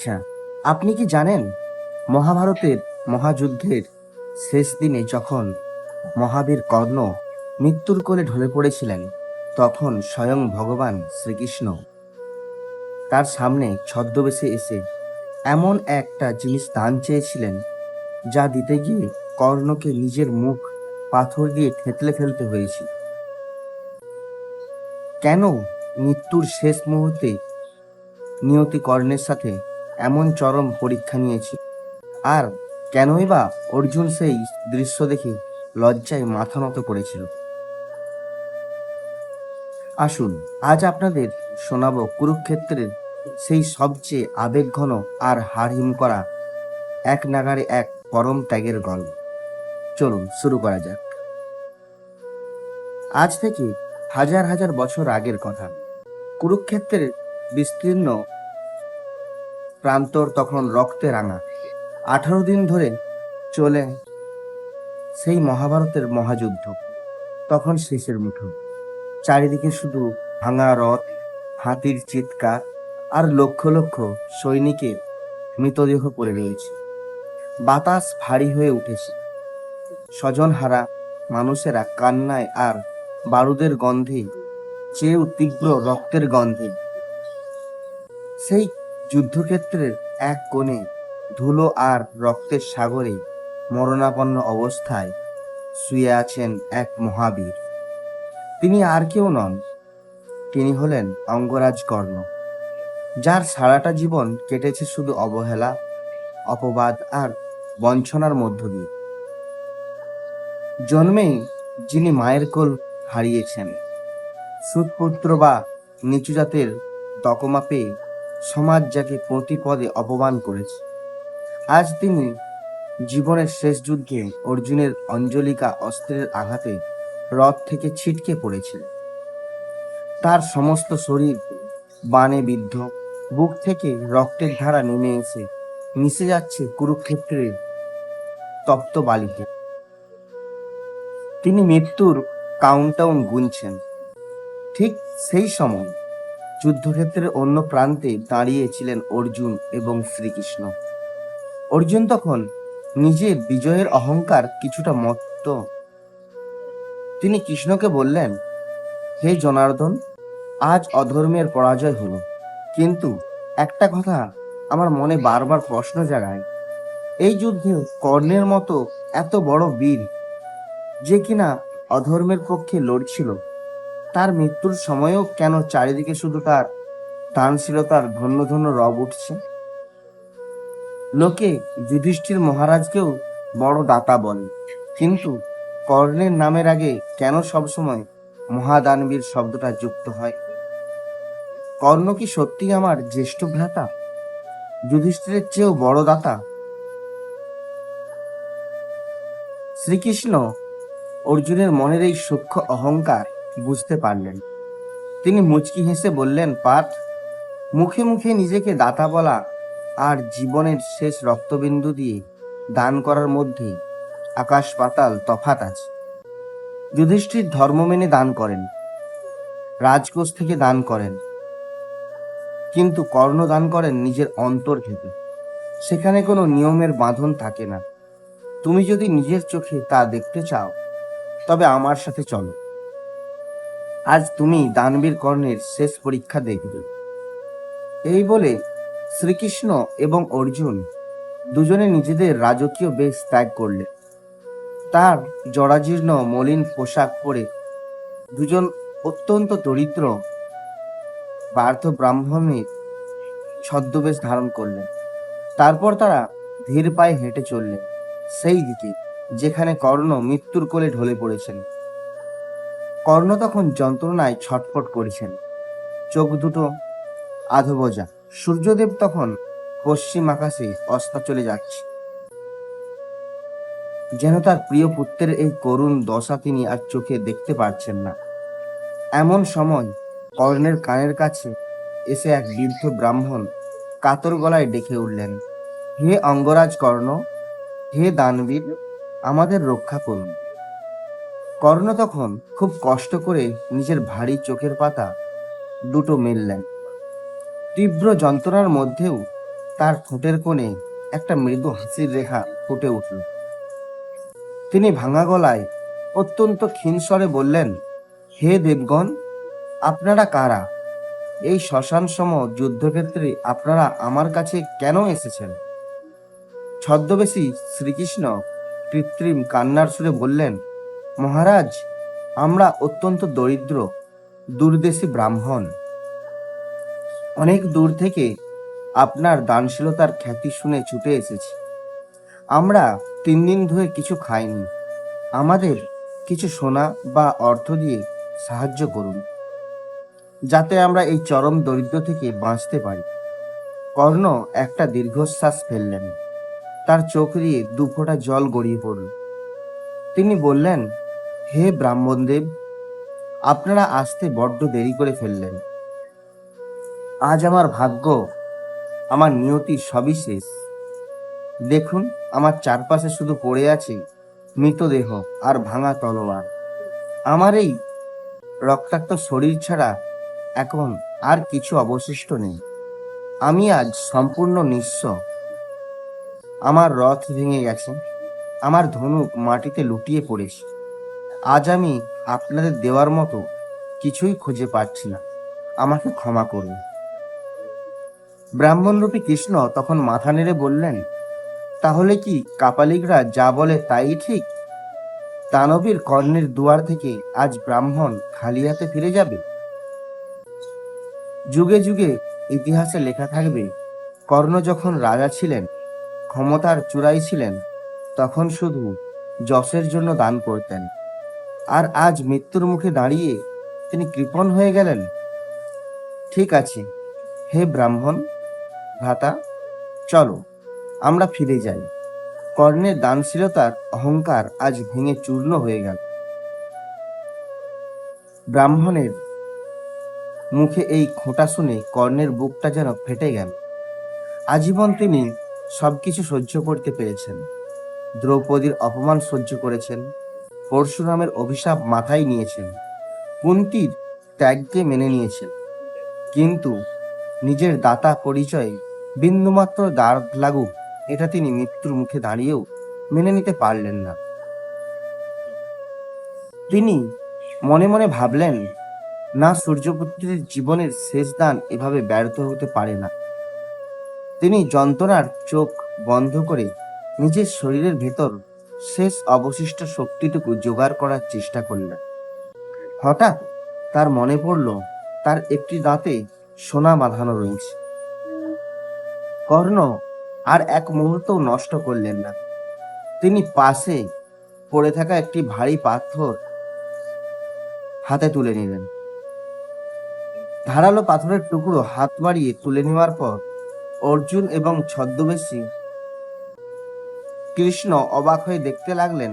আচ্ছা, আপনি কি জানেন মহাভারতের মহাযুদ্ধের শেষ দিনে যখন মহাবীর কর্ণ মৃত্যুর কোলে ঢলে পড়েছিলেন, তখন স্বয়ং ভগবান শ্রীকৃষ্ণ তার সামনে ছদ্মবেশে এসে এমন একটা জিনিস দান চেয়েছিলেন, যা দিতে গিয়ে কর্ণকে নিজের মুখ পাথর দিয়ে থেতলে ফেলতে হয়েছিল। কেন মৃত্যুর শেষ মুহূর্তে নিয়তি কর্ণের সাথে এমন চরম পরীক্ষা নিয়েছে? আর কেনই বা অর্জুন সেই দৃশ্য দেখে লজ্জায় মাথা নত করেছিল? আসুন, আজ আপনাদের শোনাবো কুরুক্ষেত্রের সেই সবচেয়ে আবেগঘন আর হাড়হিম করা এক নাগাড়ে এক পরম ত্যাগের গল্প। চলুন শুরু করা যাক। আজ থেকে হাজার হাজার বছর আগের কথা। কুরুক্ষেত্রের বিস্তীর্ণ প্রান্তর তখন রক্তে রাঙা। 18 দিন ধরে চলে সেই মহাভারতের মহাযুদ্ধ তখন শেষের মুঠো। চারিদিকে শুধু ভাঙা রথ, হাতির চিৎকার আর লক্ষ লক্ষ সৈনিকের মৃতদেহ পড়ে রয়েছে। বাতাস ভারী হয়ে উঠেছে। স্বজনহারা মানুষেরা কান্নায় আর বারুদের গন্ধে চেয়েও তীব্র রক্তের গন্ধে। সেই যুদ্ধক্ষেত্রের এক কোণে ধুলো আর রক্তের সাগরে মরণাপন্ন অবস্থায় শুয়ে আছেন এক মহাবীর। তিনি আর কেউ নন, তিনি হলেন অঙ্গরাজ কর্ণ, যার সারাটা জীবন কেটেছে শুধু অবহেলা, অপবাদ আর বঞ্চনার মধ্য দিয়ে। জন্মেই যিনি মায়ের কোল হারিয়েছেন, সুতপুত্র বা নিচু জাতের তকমা পেয়ে সমাজ যাকে প্রতি পদে অপমান করেছে, আজ তিনি জীবনের শেষ যুদ্ধে অর্জুনের অঞ্জলিকা অস্ত্রের আঘাতে রথ থেকে ছিটকে পড়েছিলেন। তার সমস্ত শরীর বাণে বিদ্ধ, বুক থেকে রক্তের ধারা নেমে এসে মিশে যাচ্ছে কুরুক্ষেত্রের তপ্ত বালিতে। তিনি মৃত্যুর কাউন্টডাউন গুনছেন। ঠিক সেই সময় যুদ্ধক্ষেত্রের অন্য প্রান্তে দাঁড়িয়ে ছিলেন অর্জুন এবং শ্রীকৃষ্ণ। অর্জুন তখন নিজের বিজয়ের অহংকার কিছুটা মত্ত। তিনি কৃষ্ণকে বললেন, হে জনার্দন, আজ অধর্মের পরাজয় হলো, কিন্তু একটা কথা আমার মনে বারবার প্রশ্ন জাগায়। এই যুদ্ধে কর্ণের মতো এত বড় বীর, যে কিনা অধর্মের পক্ষে লড়ছিল, তার মৃত্যুর সময়েও কেন চারিদিকে শুধু তার দানশীলতার ধন্য ধন্য রব উঠছে? লোকে যুধিষ্ঠির মহারাজকেও বড় দাতা বলে, কিন্তু কর্ণের নামের আগে কেন সবসময় মহাদানবীর শব্দটা যুক্ত হয়? কর্ণ কি সত্যি আমার জ্যেষ্ঠ ভ্রাতা, যুধিষ্ঠিরের চেয়েও বড় দাতা? শ্রীকৃষ্ণ অর্জুনের মনের এই সূক্ষ্ম অহংকার বুঝতে পারলেন। তিনি মুচকি হেসে বললেন, পার্থ, মুখে মুখে নিজেকে দাতা বলা আর জীবনের শেষ রক্তবিন্দু দিয়ে দান করার মধ্যে আকাশ পাতাল তফাৎ আছে। যুধিষ্ঠির ধর্ম মেনে দান করেন, রাজকোষ থেকে দান করেন, কিন্তু কর্ণ দান করেন নিজের অন্তর থেকে। সেখানে কোনো নিয়মের বাঁধন থাকে না। তুমি যদি নিজের চোখে তা দেখতে চাও, তবে আমার সাথে চলো। আজ তুমি দানবীর কর্ণের শেষ পরীক্ষা দেখবে। এই বলে শ্রীকৃষ্ণ এবং অর্জুন দুজনে নিজেদের রাজকীয় বেশ ত্যাগ করলেন। তার জরাজীর্ণ মলিন পোশাক পরে দুজন অত্যন্ত দরিদ্র বার্ধ ব্রাহ্মণের ছদ্মবেশ ধারণ করলেন। তারপর তারা ধীর পায়ে হেঁটে চললেন সেই দিকে যেখানে কর্ণ মৃত্যুর কোলে ঢলে পড়েছেন। কর্ণ তখন যন্ত্রণায় ছটফট করেছেন, চোখ দুটো আধবোজা। সূর্যদেব তখন পশ্চিম আকাশে অস্তাচলে যাচ্ছে, যেন তার প্রিয় পুত্রের এই করুণ দশা তিনি আর চোখে দেখতে পারছেন না। এমন সময় কর্ণের কানের কাছে এসে এক বৃদ্ধ ব্রাহ্মণ কাতর গলায় ডেকে উঠলেন, হে অঙ্গরাজ কর্ণ, হে দানবীর, আমাদের রক্ষা করুন। কর্ণ তখন খুব কষ্ট করে নিজের ভারী চোখের পাতা দুটো মেললেন। তীব্র যন্ত্রণার মধ্যেও তার ঠোঁটের কোণে একটা মৃদু হাসির রেখা ফুটে উঠল। তিনি ভাঙা গলায় অত্যন্ত ক্ষীণ স্বরে বললেন, হে দেবগণ, আপনারা কারা? এই শ্মশান সম যুদ্ধক্ষেত্রে আপনারা আমার কাছে কেন এসেছেন? ছদ্মবেশী শ্রীকৃষ্ণ কৃত্রিম কান্নার সুরে বললেন, মহারাজ, আমরা অত্যন্ত দরিদ্র দূরদেশী ব্রাহ্মণ। অনেক দূর থেকে আপনার দানশীলতার খ্যাতি শুনে ছুটে এসেছি। আমরা 3 দিন ধরে কিছু খাইনি। আমাদের কিছু সোনা বা অর্থ দিয়ে সাহায্য করুন, যাতে আমরা এই চরম দরিদ্র থেকে বাঁচতে পারি। কর্ণ একটা দীর্ঘশ্বাস ফেললেন। তার চোখ দিয়ে 2 ফোঁটা জল গড়িয়ে পড়ল। তিনি বললেন, হে ব্রাহ্মণদেব, আপনারা আসতে বড্ড দেরি করে ফেললেন। আজ আমার ভাগ্য, আমার নিয়তি সবই শেষ। দেখুন, আমার চারপাশে শুধু পড়ে আছে মৃতদেহ আর ভাঙা তলোয়ার। আমার এই রক্তাক্ত শরীর ছাড়া এখন আর কিছু অবশিষ্ট নেই। আমি আজ সম্পূর্ণ নিঃস্ব। আমার রথ ভেঙে গেছে, আমার ধনুক মাটিতে লুটিয়ে পড়েছে। আজ আমি আপনাদের দেওয়ার মতো কিছুই খুঁজে পাচ্ছি না। আমাকে ক্ষমা করুন। ব্রাহ্মণরূপী কৃষ্ণ তখন মাথা নেড়ে বললেন, তাহলে কি কাপালিকরা যা বলে তাই ঠিক? দানবীর কর্ণের দুয়ার থেকে আজ ব্রাহ্মণ খালি হাতে ফিরে যাবে? যুগে যুগে ইতিহাসে লেখা থাকবে, কর্ণ যখন রাজা ছিলেন, ক্ষমতার চূড়ায় ছিলেন, তখন শুধু যশের জন্য দান করতেন। আর আজ মৃত্যুর মুখে দাঁড়িয়ে তিনি কৃপণ হয়ে গেলেন। ঠিক আছে, হে ব্রাহ্মণ ভ্রাতা, চলো আমরা ফিরে যাই। কর্ণের দানশীলতার অহংকার আজ ভেঙে চূর্ণ হয়ে গেল। ব্রাহ্মণের মুখে এই খোঁটা শুনে কর্ণের বুকটা যেন ফেটে গেল। আজীবন তিনি সবকিছু সহ্য করতে পেরেছেন। দ্রৌপদীর অপমান সহ্য করেছেন, পরশুরামের অভিশাপ মাথায় নিয়েছেন, কুন্তির ত্যাগকে মেনে নিয়েছেন, কিন্তু নিজের দাতা পরিচয়ে বিন্দুমাত্র দাগ লাগুক, এটা তিনি মৃত্যুর মুখে দাঁড়িয়েও মেনে নিতে পারলেন না। তিনি মনে মনে ভাবলেন, না, সূর্যপুত্রের জীবনের শেষ দান এভাবে ব্যর্থ হতে পারে না। তিনি যন্ত্রণার চোখ বন্ধ করে নিজের শরীরের ভেতর শেষ অবশিষ্ট শক্তিটুকু জোগাড় করার চেষ্টা করলেন। হঠাৎ তার মনে পড়ল, তার একটি দাঁতে সোনা বাঁধানো রয়েছে। কর্ণ আর এক মুহূর্তও নষ্ট করলেন না। তিনি পাশে পড়ে থাকা একটি ভারী পাথর হাতে তুলে নিলেন। ধারালো পাথরের টুকরো হাত বাড়িয়ে তুলে নেওয়ার পর অর্জুন এবং ছদ্মবেশী কৃষ্ণ অবাক হয়ে দেখতে লাগলেন।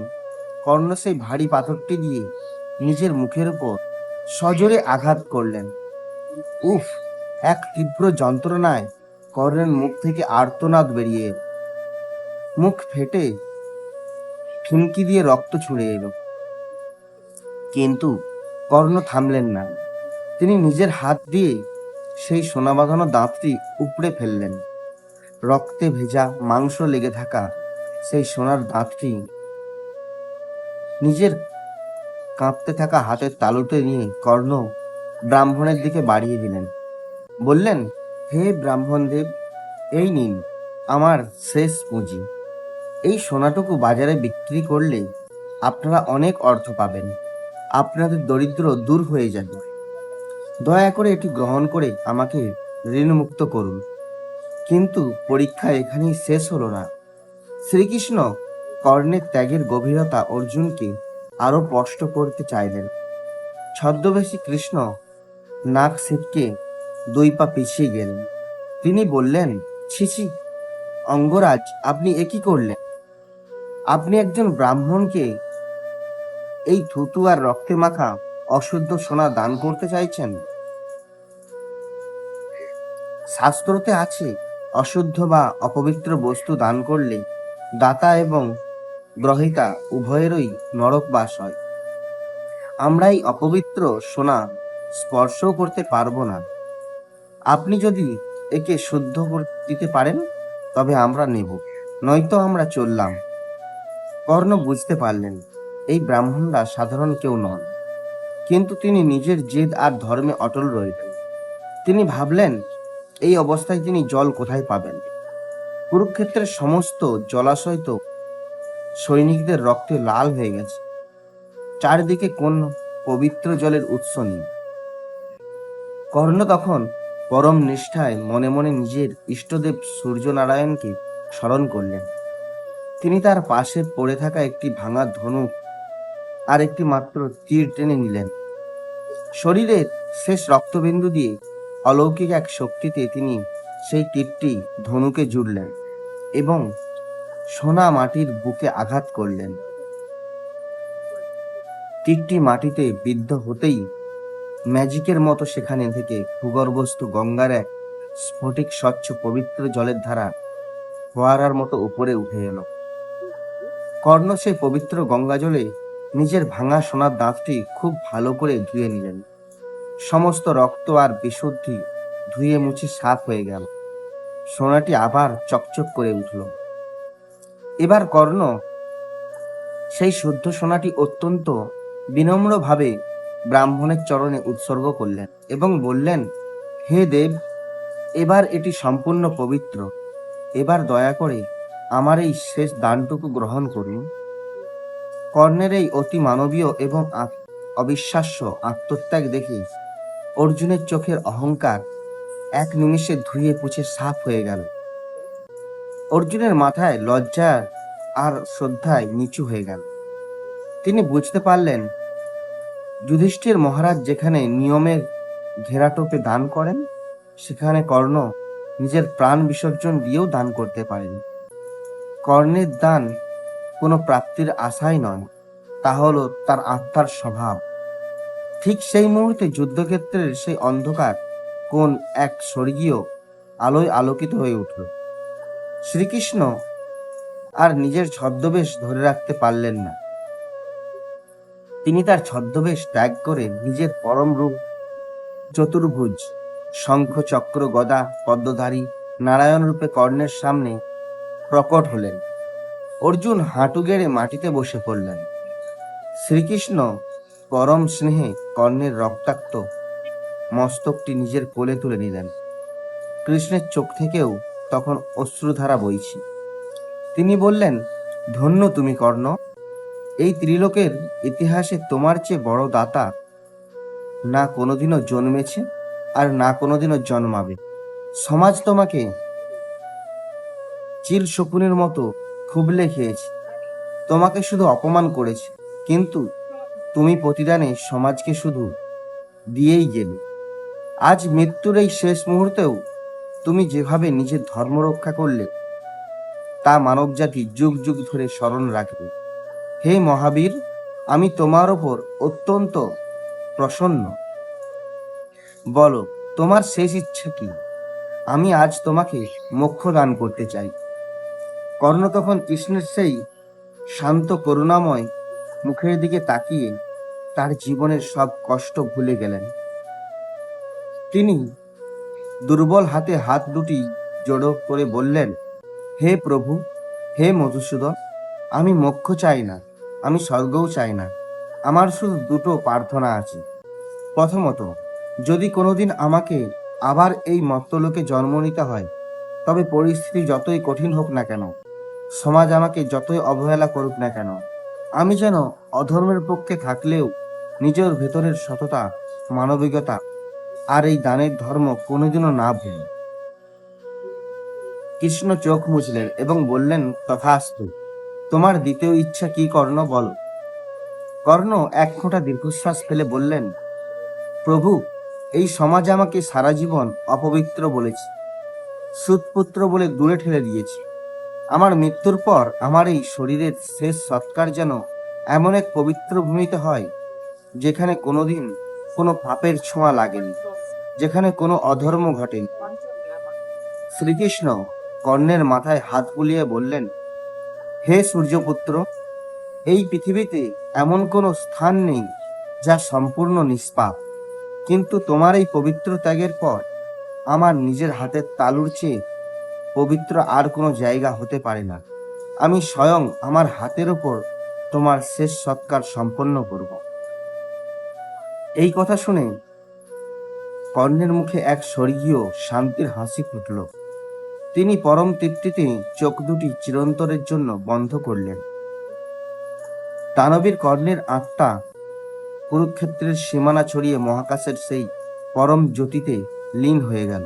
কর্ণ সেই ভারী পাথরটি দিয়ে নিজের মুখের উপর সজোরে আঘাত করলেন। উফ! এক তীব্র যন্ত্রণায় কর্ণের মুখ থেকে আর্তনাদ বেরিয়ে এলো। মুখ ফেটে ফিনকি দিয়ে রক্ত ছুড়ে এলো। কিন্তু কর্ণ থামলেন না। তিনি নিজের হাত দিয়ে সেই সোনা বাঁধানো দাঁতটি উপড়ে ফেললেন। রক্তে ভেজা, মাংস লেগে থাকা সেই সোনার দাঁতটি নিজের কাঁপতে থাকা হাতের তালুতে নিয়ে কর্ণ ব্রাহ্মণের দিকে বাড়িয়ে দিলেন। বললেন, হে ব্রাহ্মণদেব, এই নিন আমার শেষ পুঁজি। এই সোনাটুকু বাজারে বিক্রি করলে আপনারা অনেক অর্থ পাবেন। আপনাদের দরিদ্র দূর হয়ে যাবে। দয়া করে এটি গ্রহণ করে আমাকে ঋণমুক্ত করুন। কিন্তু পরীক্ষা এখানেই শেষ হলো না। শ্রীকৃষ্ণ কর্ণের ত্যাগের গভীরতা অর্জুনকে আরো স্পষ্ট করতে চাইলেন। ছদ্মবেশী কৃষ্ণ নাক ছিটকে 2 পা পিছিয়ে গেলেন। তিনি বললেন, ছি ছি, অঙ্গরাজ, আপনি এ কি করলেন? আপনি একজন ব্রাহ্মণকে এই থুতু আর রক্তে মাখা অশুদ্ধ সোনা দান করতে চাইছেন? শাস্ত্রতে আছে, অশুদ্ধ বা অপবিত্র বস্তু দান করলে দাতা এবং গ্রহিতা উভয়েরই নরক বাস হয়। আমরা এই অপবিত্র সোনা স্পর্শও করতে পারবো না। আপনি যদি একে শুদ্ধ করে দিতে পারেন তবে আমরা নেব, নয়তো আমরা চললাম। কর্ণ বুঝতে পারলেন এই ব্রাহ্মণরা সাধারণ কেউ নন, কিন্তু তিনি নিজের জেদ আর ধর্মে অটল রইলেন। তিনি ভাবলেন এই অবস্থায় তিনি জল কোথায় পাবেন? কুরুক্ষেত্রের সমস্ত জলাশয় তো সৈনিকদের রক্তে লাল হয়ে গেছে, চারিদিকে কোন পবিত্র জলের উৎস নেই। কর্ণ তখন পরম নিষ্ঠায় মনে মনে নিজের ইষ্টদেব সূর্যনারায়ণকে স্মরণ করলেন। তিনি তার পাশে পড়ে থাকা একটি ভাঙা ধনুক আর একটি মাত্র তীর টেনে নিলেন। শরীরের শেষ রক্তবিন্দু দিয়ে অলৌকিক এক শক্তিতে তিনি সেই তীরটি ধনুকে জুড়লেন এবং সোনা মাটির বুকে আঘাত করলেন। তীরটি মাটিতে বিদ্ধ হতেই ম্যাজিকের মতো সেখানে থেকে ভূগর্ভস্থ গঙ্গার এক স্ফটিক স্বচ্ছ পবিত্র জলের ধারা ফোয়ারার মতো উপরে উঠে এলো। কর্ণ সেই পবিত্র গঙ্গা জলে নিজের ভাঙা সোনার দাঁতটি খুব ভালো করে ধুয়ে নিলেন। সমস্ত রক্ত আর বিশুদ্ধি ধুয়ে মুছে সাফ হয়ে গেল। সোনাটি আবার চকচক করে উঠল। এবার কর্ণ সেই শুদ্ধ সোনাটি অত্যন্ত বিনম্রভাবে ব্রাহ্মণের চরণে উৎসর্গ করলেন এবং বললেন, হে দেব, এবার এটি সম্পূর্ণ পবিত্র। এবার দয়া করে আমার এই শেষ দানটুকু গ্রহণ করুন। কর্ণের এই অতি মানবীয় এবং অবিশ্বাস্য আত্মত্যাগ দেখে অর্জুনের চোখের অহংকার এক নিমিষে ধুয়ে পুছে সাফ হয়ে গেল। অর্জুনের মাথায় লজ্জা আর শ্রদ্ধায় নিচু হয়ে গেল। তিনি বুঝতে পারলেন যুধিষ্ঠির মহারাজ যেখানে নিয়মের ঘেরাটোপে দান করেন, সেখানে কর্ণ নিজের প্রাণ বিসর্জন দিয়েও দান করতে পারেন। কর্ণের দান কোনো প্রাপ্তির আশাই নয়, তা হলো তার আত্মার স্বভাব। ঠিক সেই মুহূর্তে যুদ্ধক্ষেত্রের সেই অন্ধকার কোন এক স্বর্গীয় আলোয় আলোকিত হয়ে উঠল। শ্রীকৃষ্ণ আর নিজের ছদ্মবেশ ধরে রাখতে পারলেন না। তিনি তার ছদ্মবেশ ত্যাগ করে নিজের পরম রূপ চতুর্ভুজ শঙ্খ চক্র গদা পদ্মধারী নারায়ণ রূপে কর্ণের সামনে প্রকট হলেন। অর্জুন হাঁটু গেড়ে মাটিতে বসে পড়লেন। শ্রীকৃষ্ণ পরম স্নেহে কর্ণের রক্তাক্ত মস্তকটি নিজের কোলে তুলে নিলেন। কৃষ্ণের চোখ থেকেও তখন অশ্রুধারা বইছে। তিনি বললেন, ধন্য তুমি কর্ণ, এই ত্রিলোকের ইতিহাসে তোমার চেয়ে বড় দাতা না কোনোদিনও জন্মেছে আর না কোনোদিনও জন্মাবে। সমাজ তোমাকে চিল শকুনের মতো খুবলে খেয়েছে, তোমাকে শুধু অপমান করেছে, কিন্তু তুমি প্রতিদানে সমাজকে শুধু দিয়েই গেলে। আজ মৃত্যুর এই শেষ মুহূর্তেও তুমি যেভাবে নিজের ধর্ম রক্ষা করলে, তা মানবজাতি যুগ যুগ ধরে স্মরণ রাখবে। হে মহাবীর, আমি তোমার ওপর অত্যন্ত প্রসন্ন। বলো, তোমার শেষ ইচ্ছা কি? আমি আজ তোমাকে মোক্ষ দান করতে চাই। কর্ণ তখন কৃষ্ণের সেই শান্ত করুণাময় মুখের দিকে তাকিয়ে তার জীবনের সব কষ্ট ভুলে গেলেন। তিনি দুর্বল হাতে হাত দুটি জড়ো করে বললেন, হে প্রভু, হে মধুসূদন, আমি মোক্ষ চাই না, আমি স্বর্গও চাই না। আমার শুধু দুটো প্রার্থনা আছে। প্রথমত, যদি কোনোদিন আমাকে আবার এই মর্তলোকে জন্ম নিতে হয়, তবে পরিস্থিতি যতই কঠিন হোক না কেন, সমাজ আমাকে যতই অবহেলা করুক না কেন, আমি যেন অধর্মের পক্ষে থাকলেও নিজের ভেতরের সততা, মানবিকতা আর এই দানের ধর্ম কোনোদিনও না ভুলি। কৃষ্ণ চোখ মুছলেন এবং বললেন, তথাস্তু। তোমার দ্বিতীয় ইচ্ছা কি কর্ণ, বলো। কর্ণ এক ফোঁটা দীর্ঘশ্বাস ফেলে বললেন, প্রভু, এই সমাজ আমাকে সারা জীবন অপবিত্র বলেছে, সুতপুত্র বলে দূরে ঠেলে দিয়েছে। আমার মৃত্যুর পর আমার এই শরীরের শেষ সৎকার যেন এমন এক পবিত্র ভূমিতে হয়, যেখানে কোনোদিন কোনো পাপের ছোঁয়া লাগেনি, যেখানে কোনো অধর্ম ঘটেনি। শ্রীকৃষ্ণ কর্ণের মাথায় হাত বুলিয়ে বললেন, হে সূর্যপুত্র, এই পৃথিবীতে এমন কোনো স্থান নেই যা সম্পূর্ণ নিষ্পাপ, কিন্তু তোমার এই পবিত্র ত্যাগের পর আমার নিজের হাতের তালুর চেয়ে পবিত্র আর কোনো জায়গা হতে পারে না। আমি স্বয়ং আমার হাতের ওপর তোমার শেষ সৎকার সম্পন্ন করব। এই কথা শুনে কর্ণের মুখে এক স্বর্গীয় শান্তির হাসি ফুটল। তিনি পরম তৃপ্তিতে চোখ দুটি চিরন্তরের জন্য বন্ধ করলেন। দানবীর কর্ণের আত্মা কুরুক্ষেত্রের সীমানা ছড়িয়ে মহাকাশের সেই পরম জ্যোতিতে লীন হয়ে গেল।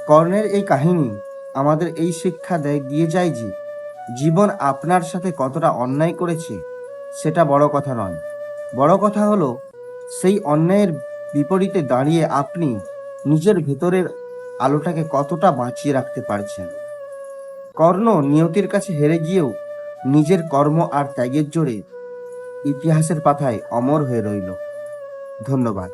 কর্ণের এই কাহিনী আমাদের এই শিক্ষা দিয়ে যায় যে জীবন আপনার সাথে কতটা অন্যায় করেছে সেটা বড় কথা নয়। বড় কথা হলো সেই অন্যায়ের বিপরীতে দাঁড়িয়ে আপনি নিজের ভেতরের আলোটাকে কতটা বাঁচিয়ে রাখতে পারছেন। কর্ণ নিয়তির কাছে হেরে গিয়েও নিজের কর্ম আর ত্যাগের জোরে ইতিহাসের পাতায় অমর হয়ে রইল। ধন্যবাদ।